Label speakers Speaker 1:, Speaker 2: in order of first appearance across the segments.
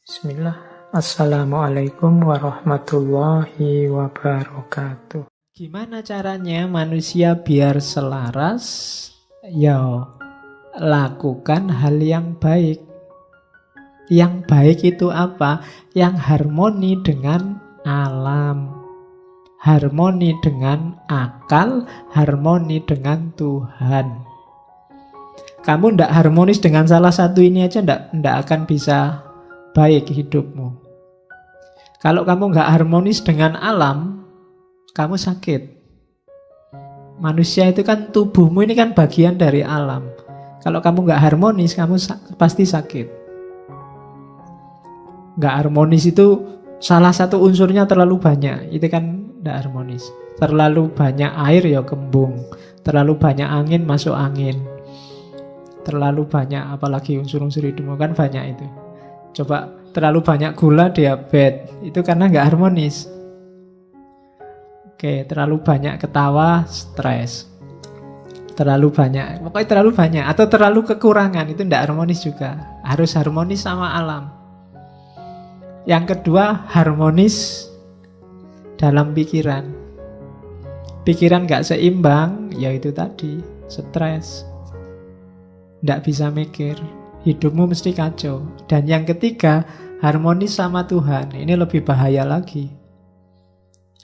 Speaker 1: Bismillah. Assalamualaikum warahmatullahi wabarakatuh. Gimana caranya manusia biar selaras? Ya, lakukan hal yang baik. Yang baik itu apa? Yang harmoni dengan alam. Harmoni dengan akal, harmoni dengan Tuhan. Kamu tidak harmonis dengan salah satu ini aja, tidak akan bisa baik hidupmu. Kalau kamu nggak harmonis dengan alam, kamu sakit. Manusia itu kan, tubuhmu ini kan bagian dari alam. Kalau kamu nggak harmonis, kamu pasti sakit. Nggak harmonis itu salah satu unsurnya terlalu banyak. Itu kan nggak harmonis. Terlalu banyak air ya kembung. Terlalu banyak angin masuk angin. Terlalu banyak apalagi unsur-unsur hidupmu kan banyak itu. Coba terlalu banyak gula, diabetes. Itu karena nggak harmonis. Oke, terlalu banyak ketawa, stres. Terlalu banyak, pokoknya terlalu banyak. Atau terlalu kekurangan, itu nggak harmonis juga. Harus harmonis sama alam. Yang kedua, harmonis dalam pikiran. Pikiran nggak seimbang, ya itu tadi, stres. Nggak bisa mikir. Hidupmu mesti kacau. Dan yang ketiga, harmonis sama Tuhan. Ini lebih bahaya lagi.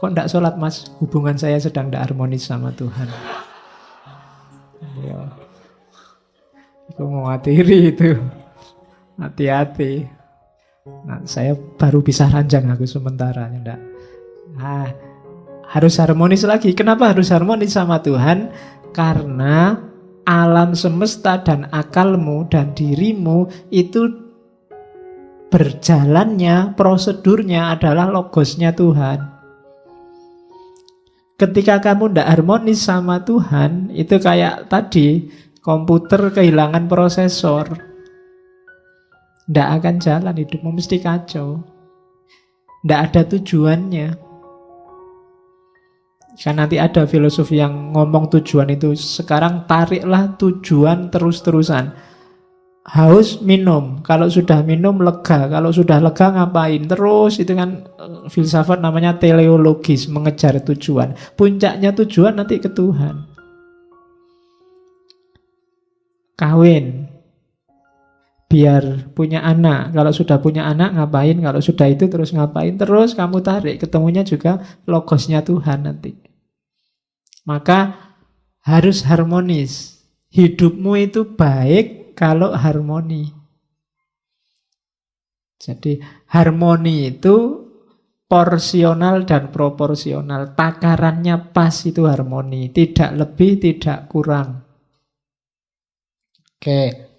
Speaker 1: Kok enggak sholat mas? Hubungan saya sedang enggak harmonis sama Tuhan. Ya. Aku mewatiri itu. Hati-hati. Nah, saya baru bisa ranjang aku sementara. Enggak. Nah, harus harmonis lagi. Kenapa harus harmonis sama Tuhan? Karena alam semesta dan akalmu dan dirimu itu berjalannya, prosedurnya adalah logosnya Tuhan. Ketika kamu tidak harmonis sama Tuhan, itu kayak tadi, komputer kehilangan prosesor. Tidak akan jalan, hidupmu mesti kacau. Tidak ada tujuannya. Kan nanti ada filosofi yang ngomong tujuan itu. Sekarang tariklah tujuan terus-terusan. Haus, minum. Kalau sudah minum, lega. Kalau sudah lega, ngapain? Terus, itu kan filsafat namanya teleologis, mengejar tujuan. Puncaknya tujuan nanti ke Tuhan. Kawin. Biar punya anak. Kalau sudah punya anak, ngapain? Kalau sudah itu terus ngapain? Terus kamu tarik. Ketemunya juga logosnya Tuhan nanti. Maka harus harmonis. Hidupmu itu baik kalau harmoni. Jadi harmoni itu porsional dan proporsional. Takarannya pas itu harmoni. Tidak lebih, tidak kurang. Oke.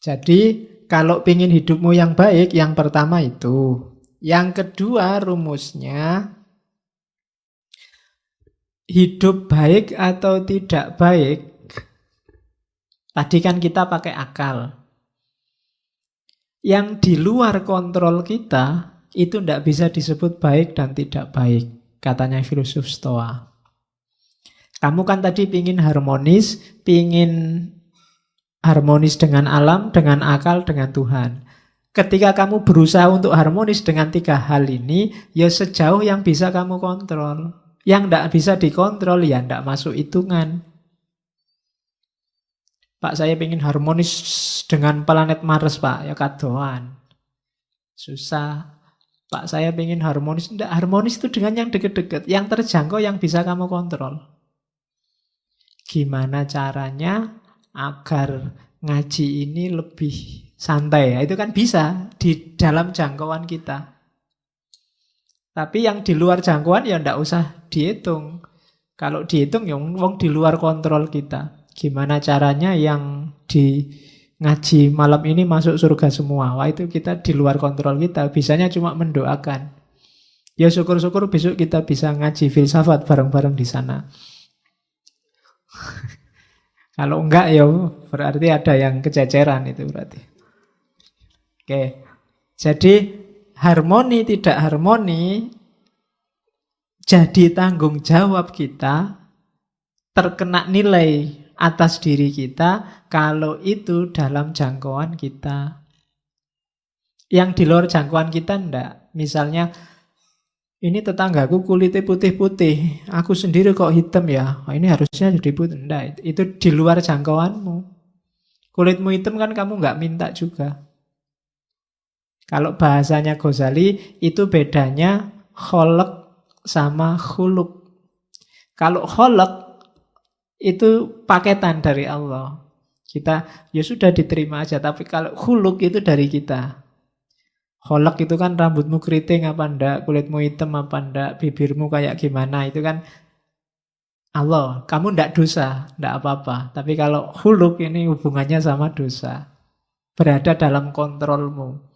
Speaker 1: Jadi kalau ingin hidupmu yang baik, yang pertama itu. Yang kedua rumusnya, hidup baik atau tidak baik. Tadi kan kita pakai akal. Yang di luar kontrol kita, itu tidak bisa disebut baik dan tidak baik. Katanya filosof Stoa. Kamu kan tadi pingin harmonis dengan alam, dengan akal, dengan Tuhan. Ketika kamu berusaha untuk harmonis dengan tiga hal ini, ya sejauh yang bisa kamu kontrol. Yang tidak bisa dikontrol, ya tidak masuk hitungan. Pak, saya ingin harmonis dengan planet Mars, Pak. Ya kadoan. Susah. Pak, saya ingin harmonis. Tidak, harmonis itu dengan yang deket-deket. Yang terjangkau, yang bisa kamu kontrol. Gimana caranya agar ngaji ini lebih santai? Itu kan bisa di dalam jangkauan kita. Tapi yang di luar jangkauan ya tidak usah dihitung. Kalau dihitung ya wong di luar kontrol kita. Gimana caranya yang di ngaji malam ini masuk surga semua? Wah, itu kita di luar kontrol kita. Bisanya cuma mendoakan. Ya syukur-syukur besok kita bisa ngaji filsafat bareng-bareng di sana. Kalau enggak ya berarti ada yang kececeran itu berarti. Oke. Jadi harmoni tidak harmoni jadi tanggung jawab kita, terkena nilai atas diri kita kalau itu dalam jangkauan kita. Yang di luar jangkauan kita enggak. Misalnya, ini tetanggaku kulitnya putih-putih, aku sendiri kok hitam ya, oh, ini harusnya jadi putih. Enggak, itu di luar jangkauanmu. Kulitmu hitam kan kamu nggak minta juga. Kalau bahasanya Ghazali, itu bedanya kholq sama khuluq. Kalau kholq itu paketan dari Allah. Kita ya sudah diterima aja, tapi kalau khuluq itu dari kita. Kholq itu kan rambutmu keriting apa enggak, kulitmu hitam apa enggak, bibirmu kayak gimana, itu kan Allah. Kamu enggak dosa, enggak apa-apa. Tapi kalau khuluq ini hubungannya sama dosa. Berada dalam kontrolmu.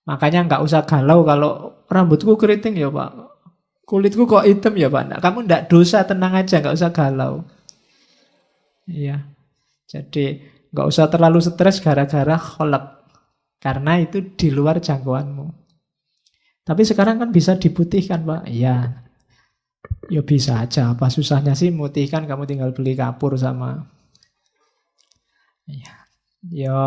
Speaker 1: Makanya enggak usah galau kalau rambutku keriting ya Pak, kulitku kok hitam ya Pak. Nah, kamu enggak dosa, tenang aja, enggak usah galau. Iya. Jadi enggak usah terlalu stres gara-gara kholq. Karena itu di luar jangkauanmu. Tapi sekarang kan bisa diputihkan, Pak. Iya. Ya bisa aja. Apa susahnya sih mutihkan, kamu tinggal beli kapur sama. Iya. Ya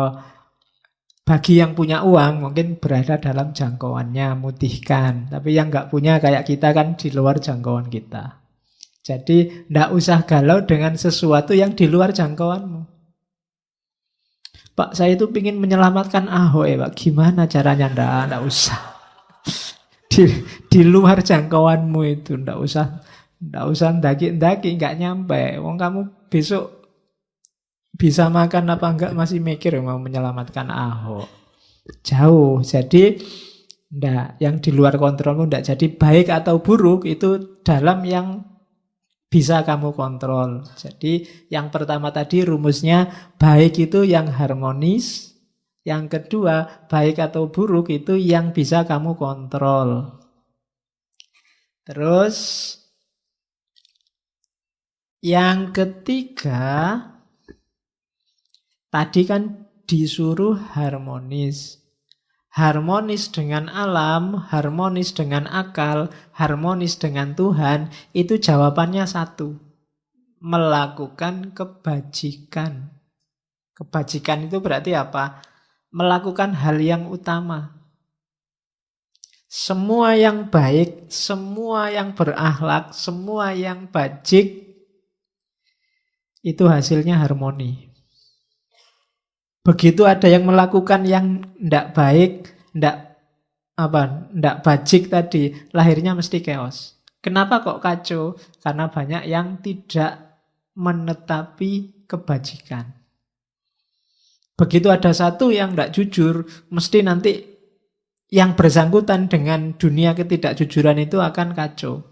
Speaker 1: bagi yang punya uang mungkin berada dalam jangkauannya, mutihkan. Tapi yang nggak punya kayak kita kan di luar jangkauan kita. Jadi nggak usah galau dengan sesuatu yang di luar jangkauanmu. Pak, saya itu ingin menyelamatkan Ahok ya Pak. Gimana caranya? Nggak usah. Di luar jangkauanmu itu. Nggak usah ndaki-ndaki, nggak nyampe. Wong kamu besok bisa makan apa enggak masih mikir mau menyelamatkan Ahok. Jauh. Jadi yang di luar kontrolmu ndak. Jadi baik atau buruk itu dalam yang bisa kamu kontrol. Jadi yang pertama tadi rumusnya baik itu yang harmonis. Yang kedua baik atau buruk itu yang bisa kamu kontrol. Terus yang ketiga tadi kan disuruh harmonis. Harmonis dengan alam, harmonis dengan akal, harmonis dengan Tuhan, itu jawabannya satu. Melakukan kebajikan. Kebajikan itu berarti apa? Melakukan hal yang utama. Semua yang baik, semua yang berakhlak, semua yang bajik, itu hasilnya harmoni. Begitu ada yang melakukan yang tidak baik, tidak bajik tadi, lahirnya mesti chaos. Kenapa kok kacau? Karena banyak yang tidak menetapi kebajikan. Begitu ada satu yang tidak jujur, mesti nanti yang bersangkutan dengan dunia ketidakjujuran itu akan kacau.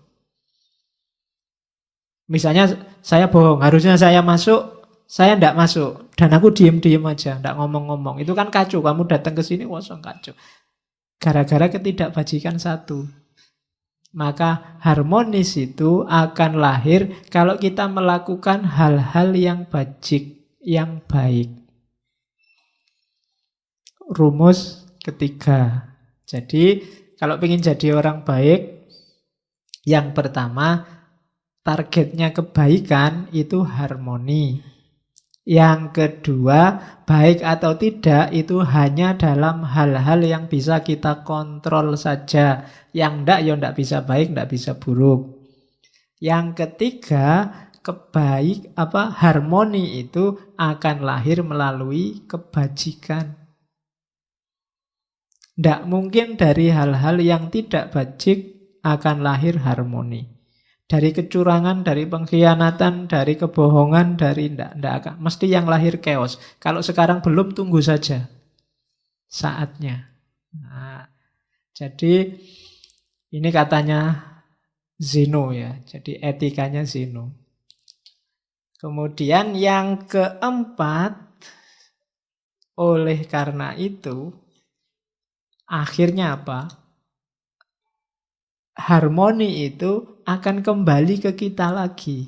Speaker 1: Misalnya saya bohong, harusnya saya masuk, saya tidak masuk. Dan aku diem-diem aja, tidak ngomong-ngomong. Itu kan kacau, kamu datang ke sini kosong kacau. Gara-gara ketidakbajikan satu. Maka harmonis itu akan lahir kalau kita melakukan hal-hal yang bajik, yang baik. Rumus ketiga. Jadi kalau ingin jadi orang baik, yang pertama targetnya kebaikan itu harmoni. Yang kedua, baik atau tidak itu hanya dalam hal-hal yang bisa kita kontrol saja. Yang enggak, ya enggak bisa baik, enggak bisa buruk. Yang ketiga, harmoni itu akan lahir melalui kebajikan. Enggak mungkin dari hal-hal yang tidak bajik akan lahir harmoni. Dari kecurangan, dari pengkhianatan, dari kebohongan, dari ndak akan. Mesti yang lahir chaos. Kalau sekarang belum, tunggu saja saatnya. Nah, jadi ini katanya Zeno ya. Jadi etikanya Zeno. Kemudian yang keempat, oleh karena itu, akhirnya apa? Harmoni itu akan kembali ke kita lagi.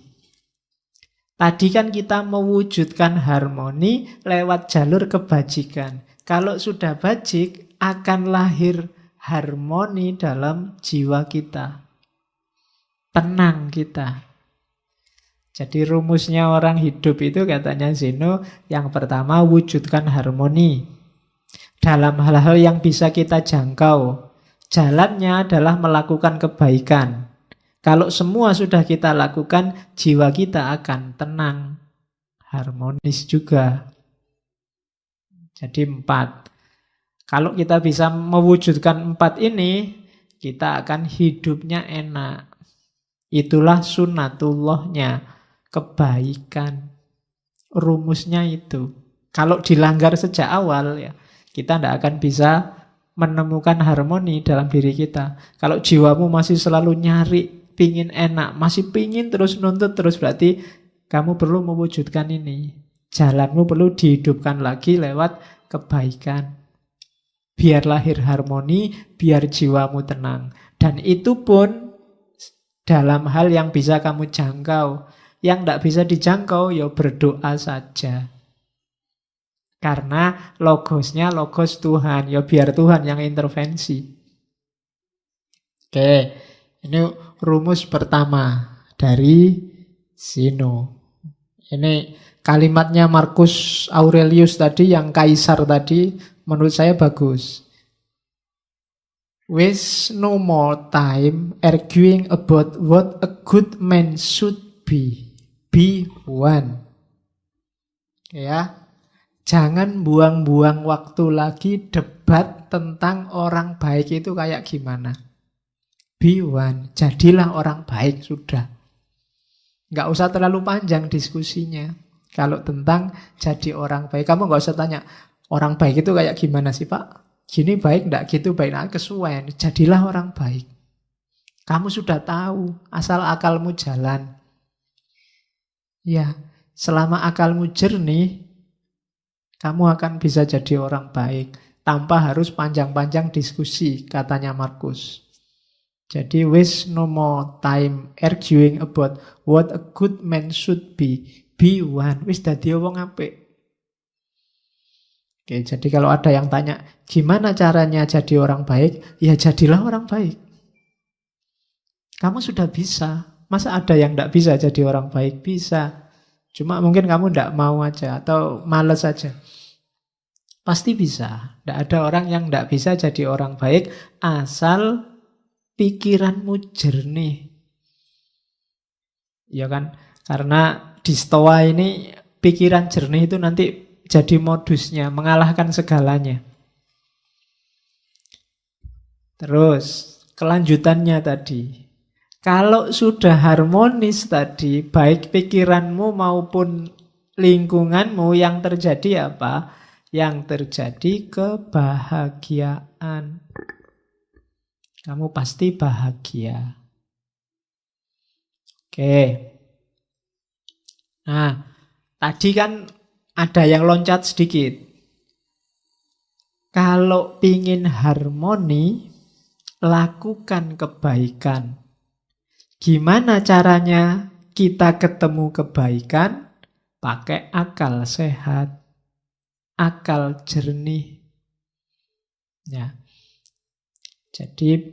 Speaker 1: Tadi kan kita mewujudkan harmoni lewat jalur kebajikan. Kalau sudah bajik, akan lahir harmoni dalam jiwa kita. Tenang kita. Jadi rumusnya orang hidup itu katanya Zeno, yang pertama wujudkan harmoni. dalam hal-hal yang bisa kita jangkau. Jalannya adalah melakukan kebaikan. Kalau semua sudah kita lakukan, jiwa kita akan tenang, harmonis juga. Jadi 4. Kalau kita bisa mewujudkan 4 ini, kita akan hidupnya enak. Itulah sunnatullahnya, kebaikan. Rumusnya itu. Kalau dilanggar sejak awal, ya kita tidak akan bisa menemukan harmoni dalam diri kita. Kalau jiwamu masih selalu nyari, pingin enak, masih pingin terus nuntut terus, berarti kamu perlu mewujudkan ini. Jalanmu perlu dihidupkan lagi lewat kebaikan. Biar lahir harmoni, biar jiwamu tenang. Dan itu pun dalam hal yang bisa kamu jangkau. Yang tidak bisa dijangkau, ya berdoa saja. Karena logosnya logos Tuhan, ya biar Tuhan yang intervensi. Oke, ini rumus pertama dari Zeno. Ini kalimatnya Marcus Aurelius tadi, yang kaisar tadi, menurut saya bagus. Waste no more time arguing about what a good man should be. Be one. Ya. Jangan buang-buang waktu lagi debat tentang orang baik itu kayak gimana. Be one. Jadilah orang baik, sudah. Nggak usah terlalu panjang diskusinya. Kalau tentang jadi orang baik, kamu nggak usah tanya, orang baik itu kayak gimana sih Pak? Gini baik enggak, gitu baik enggak, kesuwen. Jadilah orang baik. Kamu sudah tahu, asal akalmu jalan. Ya, selama akalmu jernih, kamu akan bisa jadi orang baik. Tanpa harus panjang-panjang diskusi, katanya Marcus. Jadi, waste no more time arguing about what a good man should be. Be one. Wis dadi wong apik. Oke, jadi kalau ada yang tanya, gimana caranya jadi orang baik? Ya jadilah orang baik. Kamu sudah bisa. Masa ada yang tidak bisa jadi orang baik? Bisa. Cuma mungkin kamu tidak mau aja atau malas aja. Pasti bisa. Tidak ada orang yang tidak bisa jadi orang baik asal pikiranmu jernih. Ya kan? Karena di Stoa ini pikiran jernih itu nanti jadi modusnya, mengalahkan segalanya. Terus, kelanjutannya tadi. Kalau sudah harmonis tadi, baik pikiranmu maupun lingkunganmu, yang terjadi apa? Yang terjadi kebahagiaan. Kamu pasti bahagia. Oke. Nah, tadi kan ada yang loncat sedikit. Kalau ingin harmoni, lakukan kebaikan. Gimana caranya kita ketemu kebaikan? Pakai akal sehat, akal jernih. Ya. Jadi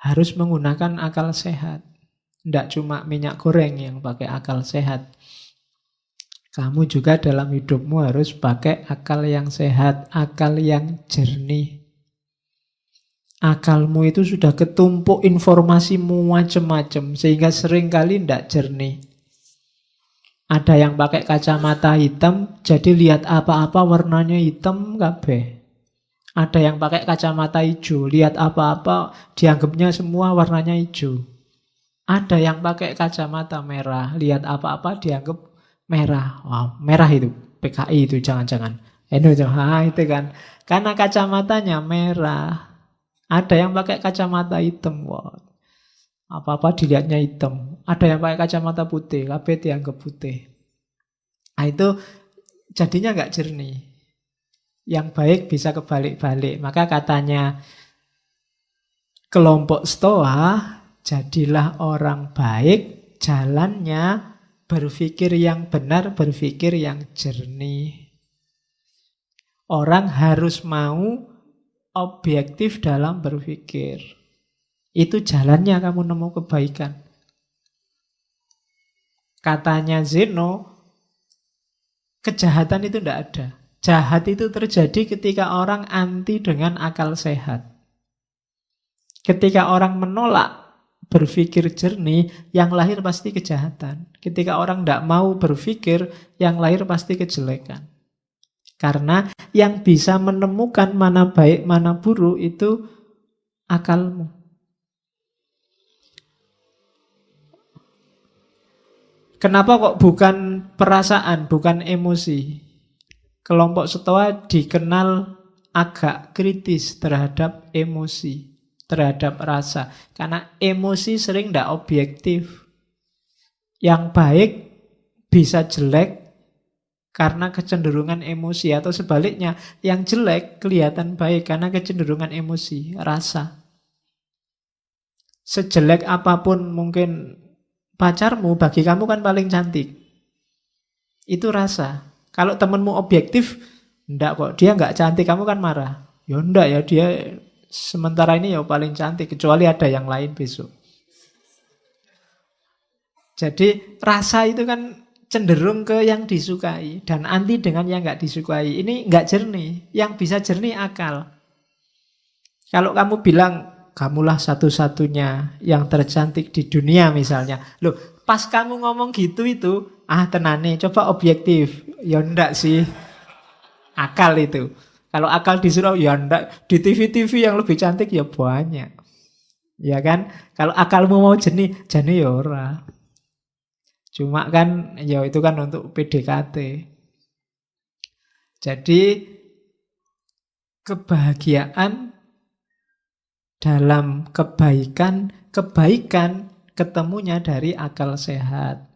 Speaker 1: harus menggunakan akal sehat. Tidak cuma minyak goreng yang pakai akal sehat. Kamu juga dalam hidupmu harus pakai akal yang sehat, akal yang jernih. Akalmu itu sudah ketumpuk informasimu macam-macam, sehingga seringkali tidak jernih. Ada yang pakai kacamata hitam, jadi lihat apa-apa warnanya hitam kabeh. Ada yang pakai kacamata hijau, lihat apa-apa dianggapnya semua warnanya hijau. Ada yang pakai kacamata merah, lihat apa-apa dianggap merah. Wow, merah itu, PKI itu jangan-jangan. Itu kan. Karena kacamatanya merah. Ada yang pakai kacamata hitam. Wow. Apa-apa dilihatnya hitam. Ada yang pakai kacamata putih, kabeh dianggap putih. Nah, itu jadinya nggak jernih. Yang baik bisa kebalik-balik. Maka katanya kelompok Stoa, jadilah orang baik, jalannya berpikir yang benar, berpikir yang jernih. Orang harus mau objektif dalam berpikir. Itu jalannya kamu nemu kebaikan. Katanya Zeno, kejahatan itu tidak ada. Jahat itu terjadi ketika orang anti dengan akal sehat. Ketika orang menolak berpikir jernih, yang lahir pasti kejahatan. Ketika orang tidak mau berpikir, yang lahir pasti kejelekan. Karena yang bisa menemukan mana baik, mana buruk itu akalmu. Kenapa kok bukan perasaan, bukan emosi? Kelompok Stoa dikenal agak kritis terhadap emosi, terhadap rasa. Karena emosi sering tidak objektif. Yang baik bisa jelek karena kecenderungan emosi. Atau sebaliknya, yang jelek kelihatan baik karena kecenderungan emosi, rasa. Sejelek apapun mungkin pacarmu, bagi kamu kan paling cantik. Itu rasa. Kalau temenmu objektif, enggak kok, dia enggak cantik, kamu kan marah. Ya enggak ya, dia sementara ini ya paling cantik, kecuali ada yang lain besok. Jadi rasa itu kan cenderung ke yang disukai dan anti dengan yang enggak disukai. Ini enggak jernih, yang bisa jernih akal. Kalau kamu bilang, kamulah satu-satunya yang tercantik di dunia misalnya. Loh, pas kamu ngomong gitu itu, tenane, coba objektif. Ya enggak sih, akal itu. Kalau akal disuruh, ya enggak. Di TV-TV yang lebih cantik ya banyak. Ya kan? Kalau akalmu mau jernih ya ora. Cuma kan, ya itu kan untuk PDKT. Jadi, kebahagiaan dalam kebaikan ketemunya dari akal sehat.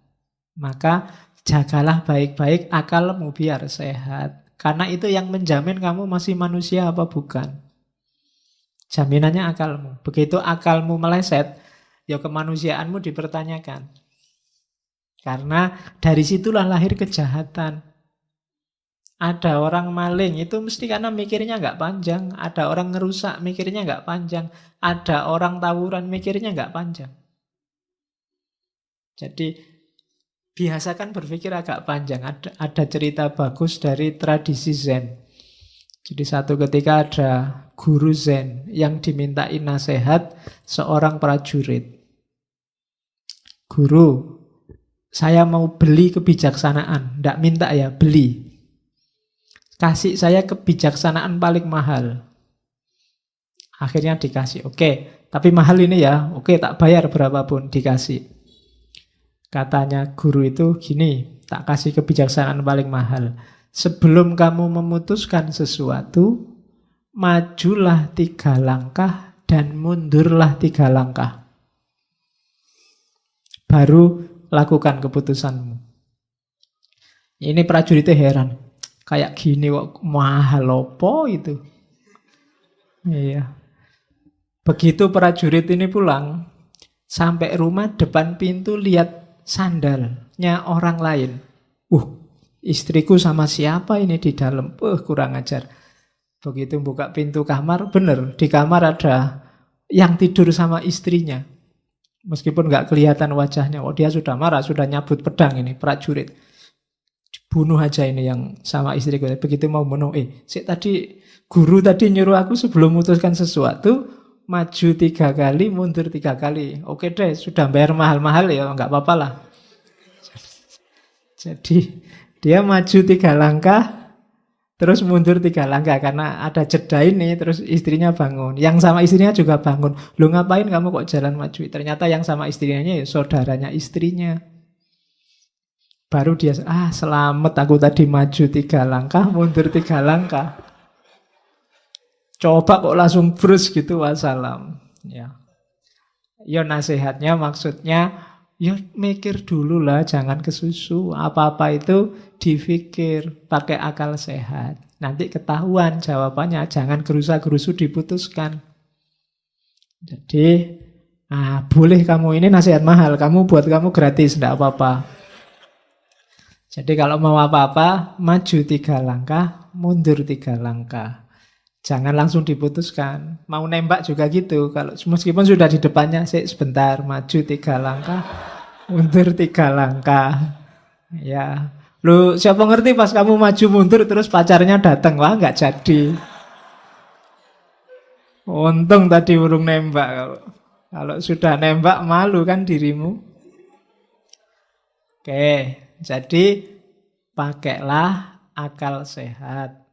Speaker 1: Maka jagalah baik-baik akalmu biar sehat. Karena itu yang menjamin kamu masih manusia apa bukan. Jaminannya akalmu. Begitu akalmu meleset, ya kemanusiaanmu dipertanyakan. Karena dari situlah lahir kejahatan. Ada orang maling, itu mesti karena mikirnya nggak panjang. Ada orang ngerusak, mikirnya nggak panjang. Ada orang tawuran, mikirnya nggak panjang. Jadi biasakan berpikir agak panjang. Ada cerita bagus dari tradisi Zen. Jadi satu ketika ada guru Zen yang dimintai nasihat seorang prajurit. Guru, saya mau beli kebijaksanaan. Tidak minta ya, beli. Kasih saya kebijaksanaan paling mahal. Akhirnya dikasih. Oke, tapi mahal ini ya. Oke, tak bayar berapapun, dikasih. Katanya guru itu gini, tak kasih kebijaksanaan paling mahal. Sebelum kamu memutuskan sesuatu, majulah 3 langkah dan mundurlah 3 langkah. Baru lakukan keputusanmu. Ini prajuritnya heran. Kayak gini kok mahal apa itu? Iya. Begitu prajurit ini pulang, sampai rumah depan pintu lihat sandalnya orang lain. Istriku sama siapa ini di dalam? Kurang ajar. Begitu buka pintu kamar, bener, di kamar ada yang tidur sama istrinya. Meskipun nggak kelihatan wajahnya. Dia sudah marah, sudah nyabut pedang ini, prajurit. Bunuh aja ini yang sama istriku. Begitu mau bunuh, guru tadi nyuruh aku sebelum memutuskan sesuatu, maju 3 kali, mundur 3 kali. Oke deh, sudah bayar mahal-mahal ya, nggak apa-apa lah. Jadi dia maju 3 langkah, terus mundur 3 langkah karena ada jeda ini. Terus istrinya bangun, yang sama istrinya juga bangun. Lu ngapain kamu kok jalan maju? Ternyata yang sama istrinya ya saudaranya istrinya. Baru dia, selamat aku tadi maju 3 langkah, mundur 3 langkah. Coba kok langsung brus gitu, wassalam. Ya, nasihatnya maksudnya, mikir dulu lah, jangan kesusu. Apa-apa itu dipikir, pakai akal sehat. Nanti ketahuan jawabannya, jangan gerusa-gerusu diputuskan. Jadi, boleh kamu, ini nasihat mahal, buat kamu gratis, enggak apa-apa. Jadi kalau mau apa-apa, maju 3 langkah, mundur 3 langkah. Jangan langsung diputuskan. Mau nembak juga gitu. Kalau meskipun sudah di depannya, sebentar, maju 3 langkah, mundur 3 langkah. Ya, Lu siapa ngerti pas kamu maju mundur terus pacarnya datang, wah nggak jadi. Untung tadi urung nembak. Kalau sudah nembak malu kan dirimu. Oke, jadi pakailah akal sehat.